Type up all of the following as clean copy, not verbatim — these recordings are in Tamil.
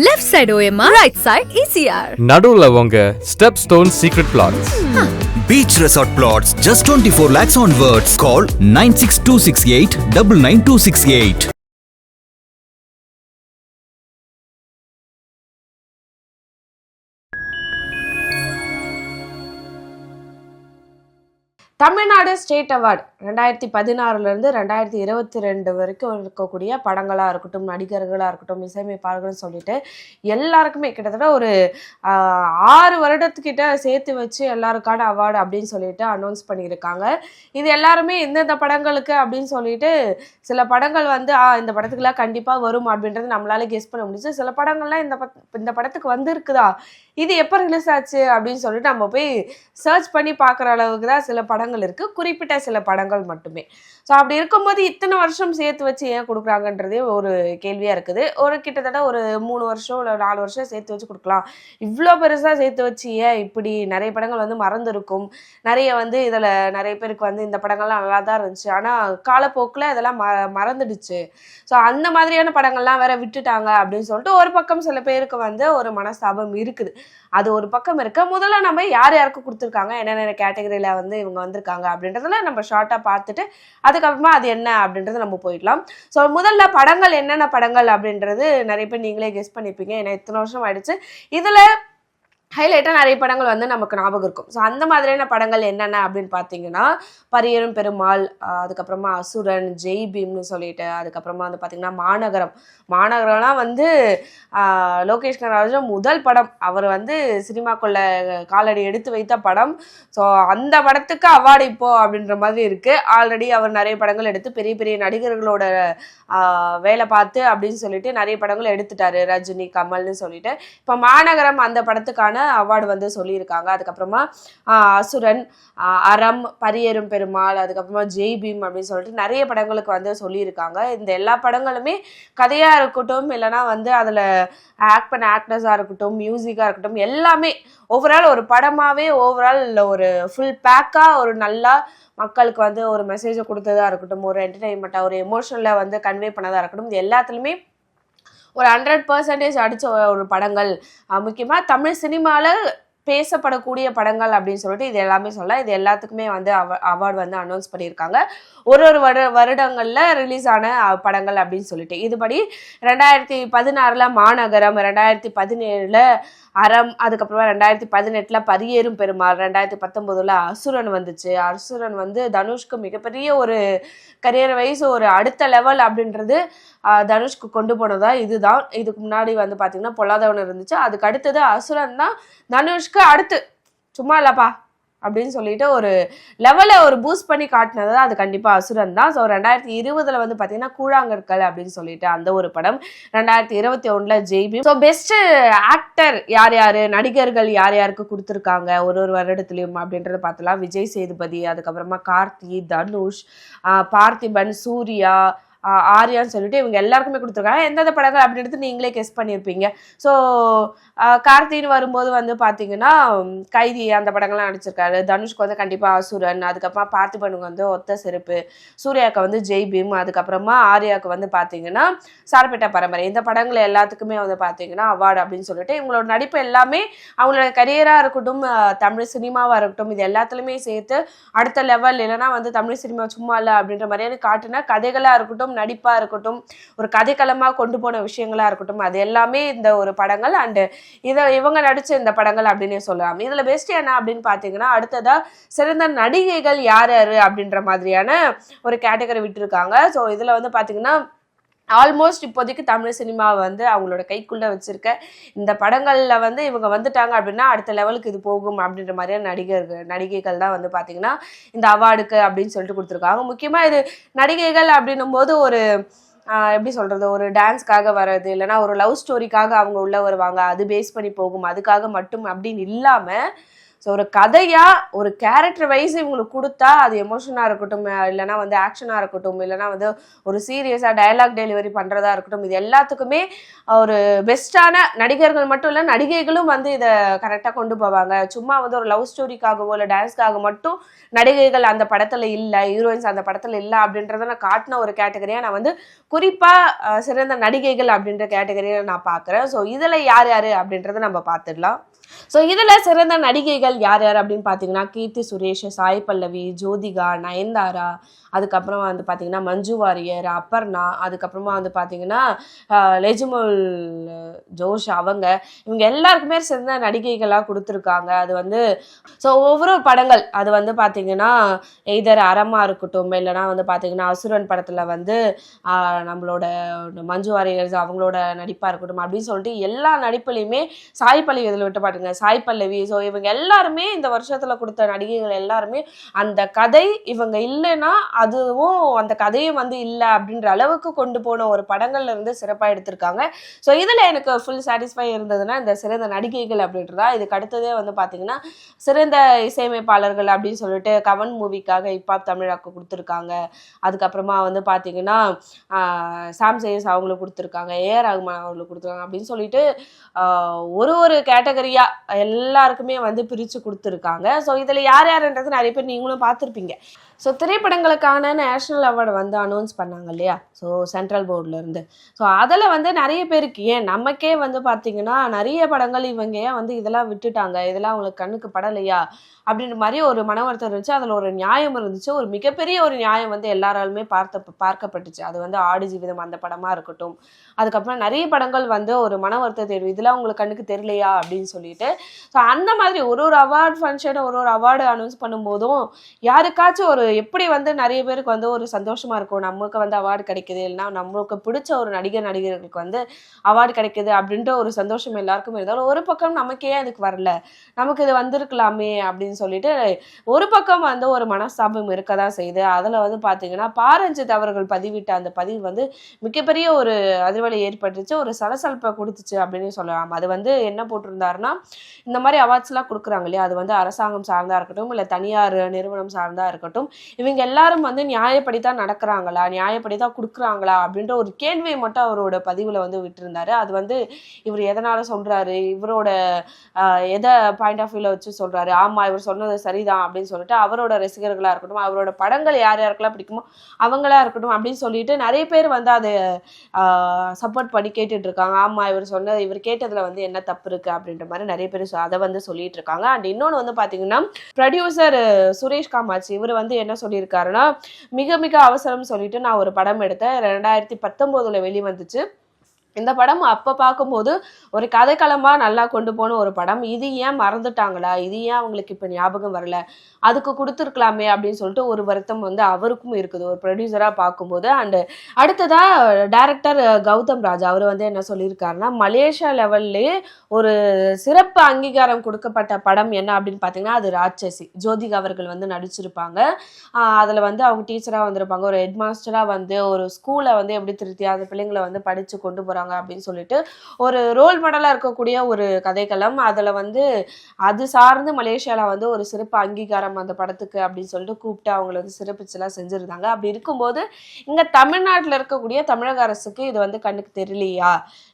Left side OMR, right side ECR. நடுவுல உங்க Stepstone Secret Plots. Beach Resort Plots, just 24 lakhs onwards. Call 96268 99268. Tamil Nadu state award 2016 2022 வரைக்கும் இருக்கக்கூடிய படங்களாக இருக்கட்டும், நடிகர்களாக இருக்கட்டும், இசையமைப்பாளர்கள்னு சொல்லிட்டு எல்லாருக்குமே கிட்டத்தட்ட ஒரு 6 வருடத்துக்கிட்ட சேர்த்து வச்சு எல்லாருக்கான அவார்டு அப்படின்னு சொல்லிட்டு அனௌன்ஸ் பண்ணியிருக்காங்க. இது எல்லாருமே எந்தெந்த படங்களுக்கு அப்படின்னு சொல்லிட்டு சில படங்கள் வந்து இந்த படத்துக்குலாம் கண்டிப்பாக வரும் அப்படின்றது நம்மளால கெஸ் பண்ண முடிஞ்சு. சில படங்கள்லாம் இந்த படத்துக்கு வந்திருக்குதா, இது எப்போ ரிலீஸ் ஆச்சு அப்படின்னு சொல்லிட்டு நம்ம போய் சர்ச் பண்ணி பார்க்குற அளவுக்கு தான் சில படங்கள் இருக்குது, குறிப்பிட்ட சில படங்கள் மட்டுமே. ஸோ அப்படி இருக்கும்போது இத்தனை வருஷம் சேர்த்து வச்சு ஏன் கொடுக்குறாங்கன்றதே ஒரு கேள்வியாக இருக்குது. கிட்டத்தட்ட ஒரு 3 வருஷம் இல்லை 4 வருஷம் சேர்த்து வச்சு கொடுக்கலாம். இவ்வளோ பெருசாக சேர்த்து வச்சு ஏன் இப்படி? நிறைய படங்கள் வந்து மறந்துருக்கும், நிறைய வந்து இதில் நிறைய பேருக்கு வந்து இந்த படங்கள்லாம் நல்லா தான் இருந்துச்சு, ஆனால் காலப்போக்கில் இதெல்லாம் மறந்துடுச்சு. ஸோ அந்த மாதிரியான படங்கள்லாம் வேற விட்டுட்டாங்க அப்படின்னு சொல்லிட்டு ஒரு பக்கம் சில பேருக்கு வந்து ஒரு மனஸ்தாபம் இருக்குது. அது ஒரு பக்கம் இருக்க. முதல்ல நம்ம யார் யாருக்கு கொடுத்துருக்காங்க, என்னென்ன கேட்டகரியில் வந்து இவங்க வந்திருக்காங்க அப்படின்றதுல நம்ம ஷார்ட்டாக பார்த்துட்டு அதுக்கப்புறமா அது என்ன அப்படின்றது நம்ம போயிடலாம். ஸோ முதல்ல படங்கள் என்னென்ன படங்கள் அப்படின்றது நிறைய பேர் நீங்களே கெஸ் பண்ணியிருப்பீங்க. ஏன்னா இத்தனை வருஷம் ஆயிடுச்சு. இதில் ஹைலைட்டாக நிறைய படங்கள் வந்து நமக்கு ஞாபகம் இருக்கும். ஸோ அந்த மாதிரியான படங்கள் என்னென்ன அப்படின்னு பார்த்தீங்கன்னா, பரியரும் பெருமாள், அதுக்கப்புறமா அசுரன், ஜெய் பீம்னு சொல்லிட்டு, அதுக்கப்புறமா வந்து பார்த்தீங்கன்னா மாநகரம்லாம் வந்து லோகேஷ் கனகராஜன் முதல் படம். அவர் வந்து சினிமாக்குள்ள காலடி எடுத்து வைத்த படம். ஸோ அந்த படத்துக்கு அவார்டு இப்போ அப்படின்ற மாதிரி இருக்குது. ஆல்ரெடி அவர் நிறைய படங்கள் எடுத்து பெரிய பெரிய நடிகர்களோட வேலை பார்த்து அப்படின்னு சொல்லிட்டு நிறைய படங்கள் எடுத்துட்டாரு, ரஜினி, கமல்னு சொல்லிட்டு. இப்போ மாநகரம் அந்த படத்துக்கான அவார்டு வந்து சொல்லியிருக்காங்க. அதுக்கப்புறமா அசுரன், அறம், பரியரும் பெருமாள், அதுக்கப்புறமா ஜெய் பீம் அப்படின்னு சொல்லிட்டு நிறைய படங்களுக்கு வந்து சொல்லியிருக்காங்க. இந்த எல்லா படங்களுமே கதையா இருக்கட்டும், இல்லைன்னா வந்து அதுல ஆக்ட் பண்ண ஆக்டர்ஸா இருக்கட்டும், மியூசிக்கா இருக்கட்டும், எல்லாமே ஓவரால் ஒரு படமாவே ஓவரால் ஒரு ஃபுல் பேக்கா ஒரு நல்லா மக்களுக்கு வந்து ஒரு மெசேஜை கொடுத்ததா இருக்கட்டும், ஒரு என்டர்டெயின்மெண்ட்டா ஒரு எமோஷனலா வந்து கன்வே பண்ணதா இருக்கட்டும், இது எல்லாத்துலயுமே ஒரு 100% அடிச்ச ஒரு படங்கள். முக்கியமாக தமிழ் சினிமாவில் பேசப்படக்கூடிய படங்கள் அப்படின்னு சொல்லிட்டு இது எல்லாமே சொல்ல, இது எல்லாத்துக்குமே வந்து அவார்டு வந்து அனௌன்ஸ் பண்ணியிருக்காங்க. ஒரு வருடங்களில் ரிலீஸ் ஆன படங்கள் அப்படின்னு சொல்லிட்டு. இதுபடி 2016 மாநகரம், 2017 அறம், அதுக்கப்புறமா 2018 பரியேறும் பெருமாள், 2019 அசுரன் வந்துச்சு. அசுரன் வந்து தனுஷ்க்கு மிகப்பெரிய ஒரு கரியர் வைஸ் ஒரு அடுத்த லெவல் அப்படின்றது தனுஷ்க்கு கொண்டு போனதா இதுதான். இதுக்கு முன்னாடி வந்து பார்த்தீங்கன்னா பொல்லாதவன் இருந்துச்சு. அதுக்கு அடுத்தது அசுரன் தான் தனுஷ்க்கு அடுத்து சும்மா இல்லப்பா அப்படின்னு சொல்லிட்டு ஒரு லெவலை ஒரு பூஸ்ட் பண்ணி காட்டினது அது கண்டிப்பாக அசுரன் தான். ஸோ 2020 வந்து பார்த்தீங்கன்னா கூழாங்கற்கள் அப்படின்னு சொல்லிட்டு அந்த ஒரு படம். 2021 ஜெய்பி. ஸோ பெஸ்ட் ஆக்டர் யார் யார், நடிகர்கள் யார் யாருக்கு கொடுத்துருக்காங்க ஒரு வருடத்துலையும் அப்படின்றத பார்த்தலாம். விஜய் சேதுபதி, அதுக்கப்புறமா கார்த்தி, தனுஷ், பார்த்திபன், சூர்யா, ஆர்யான்னு சொல்லிட்டு இவங்க எல்லாருக்குமே கொடுத்துருக்காங்க. எந்தெந்த படங்கள் அப்படின்றது நீங்களே கெஸ் பண்ணியிருப்பீங்க. ஸோ கார்த்தின்னு வரும்போது வந்து பார்த்தீங்கன்னா கைதி அந்த படங்கள்லாம் நடிச்சிருக்காரு. தனுஷ்க்கு வந்து கண்டிப்பாக அசுரன், அதுக்கப்புறமா பார்த்திபனுக்கு வந்து ஒத்த செருப்பு, சூர்யாவுக்கு வந்து ஜெய் பீம், அதுக்கப்புறமா ஆர்யாவுக்கு வந்து பார்த்தீங்கன்னா சார்பேட்டா பரம்பரை. இந்த படங்கள் எல்லாத்துக்குமே வந்து பார்த்தீங்கன்னா அவார்டு அப்படின்னு சொல்லிட்டு இவங்களோட நடிப்பு எல்லாமே அவங்களோட கரியராக இருக்கட்டும், தமிழ் சினிமாவாக இருக்கட்டும், இது எல்லாத்துலேயுமே சேர்த்து அடுத்த லெவல், இல்லைனா வந்து தமிழ் சினிமா சும்மா இல்லை அப்படின்ற மாதிரியான காட்டுனா கதைகளாக இருக்கட்டும், நடிப்பாக இருக்கட்டும், ஒரு கதைக்களமாக கொண்டு போன விஷயங்களாக இருக்கட்டும், அது எல்லாமே இந்த ஒரு படங்கள் அண்டு இவங்க நடிச்ச இந்த படங்கள் அப்படின்னு சொல்லலாம். இதுல பெஸ்ட் என்ன அப்படின்னு பாத்தீங்கன்னா, அடுத்ததா சிறந்த நடிகைகள் யார் யாரு அப்படின்ற மாதிரியான ஒரு கேட்டகரி விட்டுருக்காங்க. ஸோ இதுல வந்து பாத்தீங்கன்னா ஆல்மோஸ்ட் இப்போதைக்கு தமிழ் சினிமா வந்து அவங்களோட கைக்குள்ள வச்சிருக்க இந்த படங்கள்ல வந்து இவங்க வந்துட்டாங்க அப்படின்னா அடுத்த லெவலுக்கு இது போகும் அப்படின்ற மாதிரியான நடிகைகள் தான் வந்து பாத்தீங்கன்னா இந்த அவார்டுக்கு அப்படின்னு சொல்லிட்டு கொடுத்துருக்காங்க. முக்கியமா இது நடிகைகள் அப்படின்னும் போது ஒரு எப்படி சொல்றது, ஒரு டான்ஸ்க்காக வர்றது, இல்லைன்னா ஒரு லவ் ஸ்டோரிக்காக அவங்க உள்ள வருவாங்க, அது பேஸ் பண்ணி போகும், அதுக்காக மட்டும் அப்படின்னு இல்லாம ஸோ ஒரு கதையாக ஒரு கேரக்டர் வைஸ் இவங்களுக்கு கொடுத்தா அது எமோஷனாக இருக்கட்டும், இல்லைனா வந்து ஆக்ஷனாக இருக்கட்டும், இல்லைனா வந்து ஒரு சீரியஸாக டயலாக் டெலிவரி பண்ணுறதா இருக்கட்டும், இது எல்லாத்துக்குமே ஒரு பெஸ்ட்டான நடிகர்கள் மட்டும் இல்லை, நடிகைகளும் வந்து இதை கரெக்டாக கொண்டு போவாங்க. சும்மா வந்து ஒரு லவ் ஸ்டோரிக்காகவோ இல்லை டான்ஸ்க்காக மட்டும் நடிகைகள் அந்த படத்தில் இல்லை, ஹீரோயின்ஸ் அந்த படத்தில் இல்லை அப்படின்றத நான் காட்டின ஒரு கேட்டகரியாக நான் வந்து குறிப்பாக சிறந்த நடிகைகள் அப்படின்ற கேட்டகரியை நான் பார்க்குறேன். ஸோ இதில் யார் யார் அப்படின்றத நம்ம பார்த்துடலாம். ஸோ இதில் சிறந்த நடிகைகள் யார் யார் அப்படின்னு பார்த்தீங்கன்னா கீர்த்தி சுரேஷ், சாய் பல்லவி, ஜோதிகா, நயன்தாரா, அதுக்கப்புறம் வந்து பார்த்தீங்கன்னா மஞ்சு வாரியர், அப்பர்ணா, அதுக்கப்புறமா வந்து பார்த்தீங்கன்னா லெஜிமுல் ஜோஷ், இவங்க எல்லாருக்குமே சிறந்த நடிகைகளாக கொடுத்துருக்காங்க. அது வந்து ஸோ ஒவ்வொரு படங்கள் அது வந்து பார்த்தீங்கன்னா எய்தர் அறமா இருக்கட்டும், இல்லைனா வந்து பார்த்தீங்கன்னா அசுரன் படத்தில் வந்து நம்மளோட மஞ்சு வாரியர் அவங்களோட நடிப்பாக இருக்கட்டும் அப்படின்னு சொல்லிட்டு எல்லா நடிப்புலையுமே சாய் பல்லவி இதில் விட்டு பாட்டுங்க, சாய் பல்லவி. ஸோ இவங்க எல்லாருமே இந்த வருஷத்தில் கொடுத்த நடிகைகள் எல்லாருமே அந்த கதை இவங்க இல்லைன்னா அதுவும் அந்த கதையும் வந்து இல்லை அப்படின்ற அளவுக்கு கொண்டு போன ஒரு படங்கள்ல இருந்து சிறப்பாக எடுத்திருக்காங்க. ஸோ இதில் எனக்கு ஃபுல் சாட்டிஸ்ஃபை இருந்ததுன்னா இந்த சிறந்த நடிகைகள் அப்படின்றதா. இதுக்கு அடுத்ததே வந்து பார்த்தீங்கன்னா சிறந்த இசையமைப்பாளர்கள் அப்படின்னு சொல்லிட்டு கவன் மூவிக்காக இப்பாப் தமிழாக்கு கொடுத்துருக்காங்க. அதுக்கப்புறமா வந்து பார்த்தீங்கன்னா சாம் சேஸ் அவங்களுக்கு கொடுத்துருக்காங்க, ஏஆர் ரஹ்மான் அவங்களுக்கு கொடுத்துருக்காங்க அப்படின்னு சொல்லிட்டு ஒரு கேட்டகரியா எல்லாருக்குமே வந்து பிரித்து கொடுத்துருக்காங்க. ஸோ இதில் யார் யாருன்றது நிறைய பேர் நீங்களும் பார்த்துருப்பீங்க. ஸோ திரைப்படங்களுக்கான நேஷ்னல் அவார்டு வந்து அனௌன்ஸ் பண்ணாங்க இல்லையா, ஸோ சென்ட்ரல் போர்ட்லேருந்து. ஸோ அதில் வந்து நிறைய பேருக்கு ஏன் நமக்கே வந்து பார்த்திங்கன்னா நிறைய படங்கள் இவங்க ஏன் வந்து இதெல்லாம் விட்டுட்டாங்க, இதெல்லாம் அவங்களுக்கு கண்ணுக்கு படலையா அப்படின்ற மாதிரி ஒரு மன வருத்தம் இருந்துச்சு. அதில் ஒரு நியாயம் இருந்துச்சு, ஒரு மிகப்பெரிய ஒரு நியாயம் வந்து எல்லாராலுமே பார்க்கப்பட்டுச்சு. அது வந்து ஆடு ஜீவிதம் அந்த படமாக இருக்கட்டும், அதுக்கப்புறம் நிறைய படங்கள் வந்து ஒரு மன வருத்த தேர்வு, இதெல்லாம் உங்களுக்கு கண்ணுக்கு தெரியலையா அப்படின்னு சொல்லிட்டு. ஸோ அந்த மாதிரி ஒரு அவார்டு ஃபங்க்ஷன் ஒரு அவார்டு அனௌன்ஸ் பண்ணும்போதும் யாருக்காச்சும் ஒரு எப்படி வந்து நிறைய பேருக்கு வந்து ஒரு சந்தோஷமா இருக்கும், நமக்கு வந்து அவார்டு கிடைக்குது, இல்லைன்னா நம்மளுக்கு பிடிச்ச ஒரு நடிகர்களுக்கு வந்து அவார்டு கிடைக்குது அப்படின்ற ஒரு சந்தோஷம் எல்லாருக்கும் இருந்தாலும் ஒரு பக்கம் நமக்கே அதுக்கு வரல, நமக்கு இது வந்திருக்கலாமே அப்படின்னு சொல்லிட்டு ஒரு பக்கம் வந்து ஒரு மனஸ்தாபம் இருக்கதான் செய்யுது. அதில் வந்து பார்த்தீங்கன்னா பாரஞ்சித் அவர்கள் பதிவிட்ட அந்த பதிவு வந்து மிகப்பெரிய ஒரு அதிர்வலை ஏற்பட்டுச்சு, ஒரு சலசலப்பை கொடுத்துச்சு அப்படின்னு சொல்லலாம். அது வந்து என்ன போட்டிருந்தாருன்னா, இந்த மாதிரி அவார்ட்ஸ்லாம் கொடுக்குறாங்க இல்லையா, அது வந்து அரசாங்கம் சார்ந்தா இருக்கட்டும் இல்லை தனியார் நிறுவனம் சார்ந்தா இருக்கட்டும், இவங்க எல்லாரும் வந்து நியாயப்படி தான் நடக்கிறாங்களா, நியாயப்படி தான் கொடுக்குறாங்களா அப்படின்ற ஒரு கேள்வியை மட்டும் அவரோட பதிவில் வந்து விட்டுருந்தாரு. அது வந்து இவர் எதனால சொல்றாரு, இவரோட எதை பாயிண்ட் ஆஃப் வியூவில் வச்சு சொல்றாரு, ஆமாம் இவர் சொன்னது சரிதான் அப்படின்னு சொல்லிட்டு அவரோட ரசிகர்களாக இருக்கட்டும், அவரோட படங்கள் யார் யாருக்கெல்லாம் பிடிக்குமோ அவங்களா இருக்கட்டும் அப்படின்னு சொல்லிட்டு நிறைய பேர் வந்து அதை சப்போர்ட் பண்ணி கேட்டுட்டு இருக்காங்க. ஆமாம் இவர் கேட்டதுல வந்து என்ன தப்பு இருக்கு அப்படின்ற மாதிரி நிறைய பேர் அதை வந்து சொல்லிட்டு இருக்காங்க. அண்ட் இன்னொன்று வந்து பார்த்தீங்கன்னா ப்ரொடியூசர் சுரேஷ் காமாட்சி இவர் வந்து என்ன சொல்லியிருக்காருன்னா, மிக மிக அவசரம் சொல்லிட்டு நான் ஒரு படம் எடுத்தேன், 2019 வெளிவந்துச்சு. இந்த படம் அப்போ பார்க்கும்போது ஒரு கதைக்களமாக நல்லா கொண்டு போன ஒரு படம், இது ஏன் மறந்துட்டாங்களா, இது ஏன் அவங்களுக்கு இப்போ ஞாபகம் வரல, அதுக்கு கொடுத்துருக்கலாமே அப்படின்னு சொல்லிட்டு ஒரு வருத்தம் வந்து அவருக்கும் இருக்குது ஒரு ப்ரொடியூசராக பார்க்கும்போது. அண்டு அடுத்ததாக டைரக்டர் கௌதம் ராஜ் அவர் வந்து என்ன சொல்லியிருக்காருன்னா, மலேசியா லெவல்லே ஒரு சிறப்பு அங்கீகாரம் கொடுக்கப்பட்ட படம் என்ன அப்படின்னு பார்த்தீங்கன்னா அது ராட்சசி. ஜோதிகா அவர்கள் வந்து நடிச்சிருப்பாங்க. அதில் வந்து அவங்க டீச்சராக வந்திருப்பாங்க, ஒரு ஹெட் மாஸ்டராக வந்து ஒரு ஸ்கூலை வந்து எப்படி திருத்தி அந்த பிள்ளைங்களை வந்து படித்து கொண்டு போகிறாங்க அப்படின்னு சொல்லிட்டு ஒரு ரோல் மாடலா இருக்கக்கூடிய ஒரு கதைக்களம். அதுல வந்து அது சார்ந்து மலேசியால வந்து ஒரு சிறப்பு அங்கீகாரம் அந்த படத்துக்கு அப்படின்னு சொல்லிட்டு கூப்பிட்டு அவங்களை வந்து சிறப்பிச்சுலாம் செஞ்சிருந்தாங்க. அப்படி இருக்கும்போது இங்க தமிழ்நாட்டில் இருக்கக்கூடிய தமிழக அரசுக்கு இது வந்து கண்ணுக்கு தெரியலையா,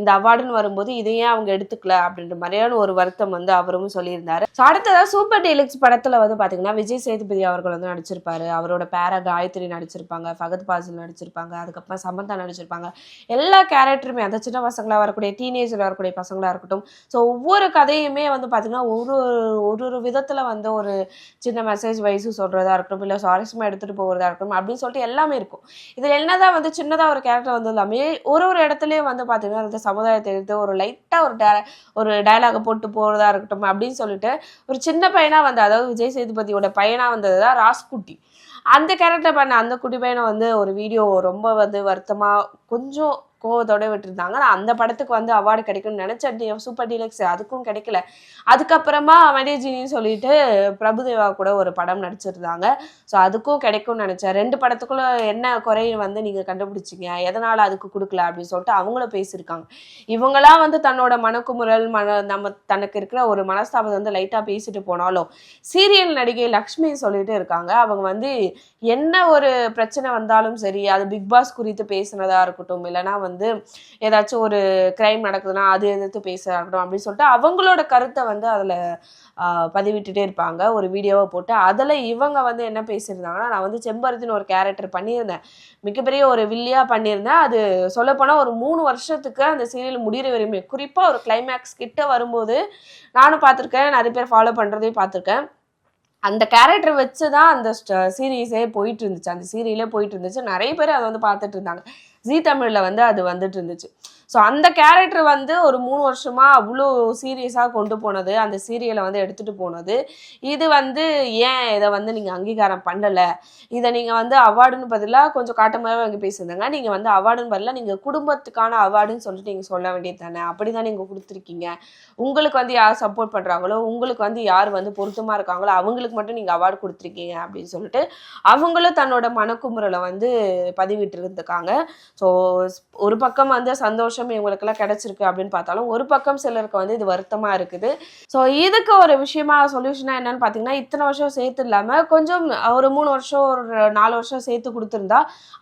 இந்த அவார்டுன்னு வரும்போது இதையே அவங்க எடுத்துக்கல அப்படின்ற மாதிரியான ஒரு வருத்தம் வந்து அவரும் சொல்லியிருந்தாரு. அடுத்ததான் சூப்பர் டீலக்ஸ் படத்துல வந்து பாத்தீங்கன்னா விஜய் சேதுபதி அவர்கள் வந்து நடிச்சிருப்பாரு, அவரோட பேர காயத்ரி நடிச்சிருப்பாங்க, ஃபகத் பாசில் நடிச்சிருப்பாங்க, அதுக்கப்புறம் சமந்தா நடிச்சிருப்பாங்க. எல்லா கேரக்டருமே அந்த சின்ன பசங்களாக வரக்கூடிய டீனேஜில் வரக்கூடிய பசங்களாக இருக்கட்டும், ஸோ ஒவ்வொரு கதையுமே வந்து பார்த்திங்கன்னா ஒரு விதத்தில் வந்து ஒரு சின்ன மெசேஜ் வைஸு சொல்கிறதா இருக்கட்டும், இல்லை சுவாரஸ்யமாக எடுத்துகிட்டு போகிறதா இருக்கட்டும் அப்படின்னு சொல்லிட்டு எல்லாமே இருக்கும். இதில் என்னதான் வந்து சின்னதாக ஒரு கேரக்டர் வந்து எல்லாமே ஒரு இடத்துலையும் வந்து பார்த்திங்கன்னா அந்த சமுதாயத்தை எடுத்து ஒரு லைட்டாக ஒரு டயலாகை போட்டு போகிறதா இருக்கட்டும் அப்படின்னு சொல்லிட்டு ஒரு சின்ன பையனாக வந்து, அதாவது விஜய் சேதுபதியோட பையனாக வந்தது தான் ராஸ்குட்டி. அந்த கேரக்டர் பண்ண அந்த குட்டி பையனை வந்து ஒரு வீடியோ ரொம்ப வந்து வருத்தமாக கோவத்தோட விட்டுருந்தாங்க. அந்த படத்துக்கு வந்து அவார்டு கிடைக்கும்னு நினைச்ச சூப்பர் டீலக்ஸ் அதுக்கும் கிடைக்கல. அதுக்கப்புறமா மெடிஜினின்னு சொல்லிட்டு பிரபுதேவா கூட ஒரு படம் நடிச்சிருந்தாங்க. ஸோ அதுக்கும் கிடைக்கும்னு நினைச்சேன். 2 படத்துக்குள்ள என்ன குறையை வந்து நீங்க கண்டுபிடிச்சிங்க, எதனால அதுக்கு கொடுக்கல அப்படின்னு சொல்லிட்டு அவங்களும் பேசியிருக்காங்க. இவங்களாம் வந்து தன்னோட மனக்குமுறல் நம்ம தனக்கு இருக்கிற ஒரு மனஸ்தாபத்தை வந்து லைட்டா பேசிட்டு போனாலும் சீரியல் நடிகை லக்ஷ்மி சொல்லிட்டு இருக்காங்க. அவங்க வந்து என்ன ஒரு பிரச்சனை வந்தாலும் சரி, அது பிக் பாஸ் குறித்து பேசுனதா இருக்கட்டும், இல்லைன்னா வந்து ஏதாச்சும் ஒரு கிரைம் நடக்குதுன்னா அது எதிர்த்து பேசுறதா இருக்கட்டும் அப்படின்னு சொல்லிட்டு அவங்களோட கருத்தை வந்து அதில் பதிவிட்டுட்டே இருப்பாங்க ஒரு வீடியோவை போட்டு. அதில் இவங்க வந்து என்ன பேசியிருந்தாங்கன்னா, நான் வந்து செம்பருத்தின்னு ஒரு கேரக்டர் பண்ணியிருந்தேன், மிகப்பெரிய ஒரு வில்லியா பண்ணியிருந்தேன். அது சொல்லப்போனால் ஒரு 3 வருஷத்துக்கு அந்த சீரியல் முடிகிற வரையுமே, குறிப்பாக ஒரு கிளைமேக்ஸ் கிட்ட வரும்போது நானும் பார்த்துருக்கேன், நிறைய பேர் ஃபாலோ பண்ணுறதையும் பார்த்துருக்கேன். அந்த கேரக்டர் வச்சு தான் அந்த சீரீஸே போயிட்டு இருந்துச்சு, அந்த சீரியலே போயிட்டு இருந்துச்சு. நிறைய பேர் அதை வந்து பார்த்துட்டு இருந்தாங்க. ஜீ தமிழில் வந்து அது வந்துட்டு இருந்துச்சு. ஸோ அந்த கேரக்டர் வந்து ஒரு 3 வருஷமா அவ்வளோ சீரியஸாக கொண்டு போனது, அந்த சீரியலை வந்து எடுத்துகிட்டு போனது. இது வந்து ஏன் இதை வந்து நீங்கள் அங்கீகாரம் பண்ணலை, இதை நீங்கள் வந்து அவார்டுன்னு பதிலாக கொஞ்சம் காட்டமாகவே அங்கே பேசுந்தாங்க, நீங்கள் வந்து அவார்டுன்னு பதிலாக நீங்கள் குடும்பத்துக்கான அவார்டுன்னு சொல்லிட்டு நீங்கள் சொல்ல வேண்டியது தானே, அப்படி தான் நீங்கள் கொடுத்துருக்கீங்க. உங்களுக்கு வந்து யார் சப்போர்ட் பண்ணுறாங்களோ, உங்களுக்கு வந்து யார் வந்து பொருத்தமாக இருக்காங்களோ அவங்களுக்கு மட்டும் நீங்கள் அவார்டு கொடுத்துருக்கீங்க அப்படின்னு சொல்லிட்டு அவங்களும் தன்னோட மனக்குமுறலை வந்து பதிவிட்டு இருந்துக்காங்க. ஸோ ஒரு பக்கம் வந்து சந்தோஷம் இவங்களுக்கெல்லாம் கிடைச்சிருக்கு அப்படின்னு பார்த்தாலும், ஒரு பக்கம் சிலருக்கு வந்து இது வருத்தமா இருக்குது. ஸோ இதுக்கு ஒரு விஷயமா சொல்யூஷனா என்னன்னு பார்த்தீங்கன்னா, இத்தனை வருஷம் சேர்த்து இல்லாமல் கொஞ்சம் ஒரு 3 வருஷம் ஒரு 4 வருஷம் சேர்த்து கொடுத்துருந்தா,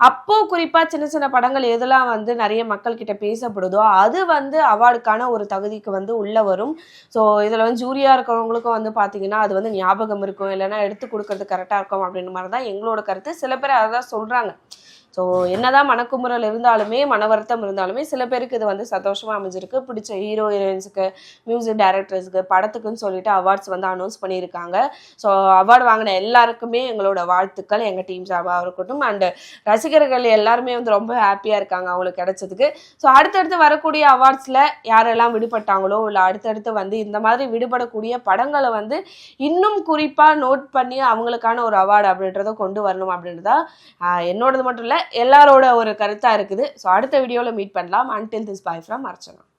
அப்போ குறிப்பாக சின்ன சின்ன படங்கள் எதெல்லாம் வந்து நிறைய மக்கள் கிட்ட பேசப்படுதோ அது வந்து அவார்டுக்கான ஒரு தகுதிக்கு வந்து உள்ள வரும். ஸோ இதில் வந்து ஜூரியா இருக்கிறவங்களுக்கும் வந்து பார்த்தீங்கன்னா அது வந்து ஞாபகம் இருக்கும், இல்லைன்னா எடுத்து கொடுக்கறது கரெக்டாக இருக்கும் அப்படின்ற மாதிரி தான் எங்களோட கருத்து. சில பேர் அதை தான் சொல்கிறாங்க. ஸோ என்னதான் மனக்குமுறல் இருந்தாலுமே, மன வருத்தம் இருந்தாலுமே, சில பேருக்கு இது வந்து சந்தோஷமாக அமைஞ்சிருக்கு. பிடிச்ச ஹீரோ ஹீரோயின்ஸுக்கு, மியூசிக் டைரக்டர்ஸுக்கு, படத்துக்குன்னு சொல்லிட்டு அவார்ட்ஸ் வந்து அனௌன்ஸ் பண்ணியிருக்காங்க. ஸோ அவார்டு வாங்கின எல்லாருக்குமே எங்களோட வாழ்த்துக்கள், எங்கள் டீம் சார்பாக இருக்கட்டும். அண்டு ரசிகர்கள் எல்லாருமே வந்து ரொம்ப ஹாப்பியாக இருக்காங்க அவங்களுக்கு கிடைச்சதுக்கு. ஸோ அடுத்தடுத்து வரக்கூடிய அவார்ட்ஸில் யாரெல்லாம் விடுபட்டாங்களோ, இல்லை அடுத்தடுத்து வந்து இந்த மாதிரி விடுபடக்கூடிய படங்களை வந்து இன்னும் குறிப்பாக நோட் பண்ணி அவங்களுக்கான ஒரு அவார்டு அப்படின்றத கொண்டு வரணும் அப்படின்றதா என்னோடது மட்டும் இல்லை, எல்லாரோட ஒரு கருத்தாக இருக்குது. ஸோ அடுத்த வீடியோவில் மீட் பண்ணலாம். until this, bye from Archana.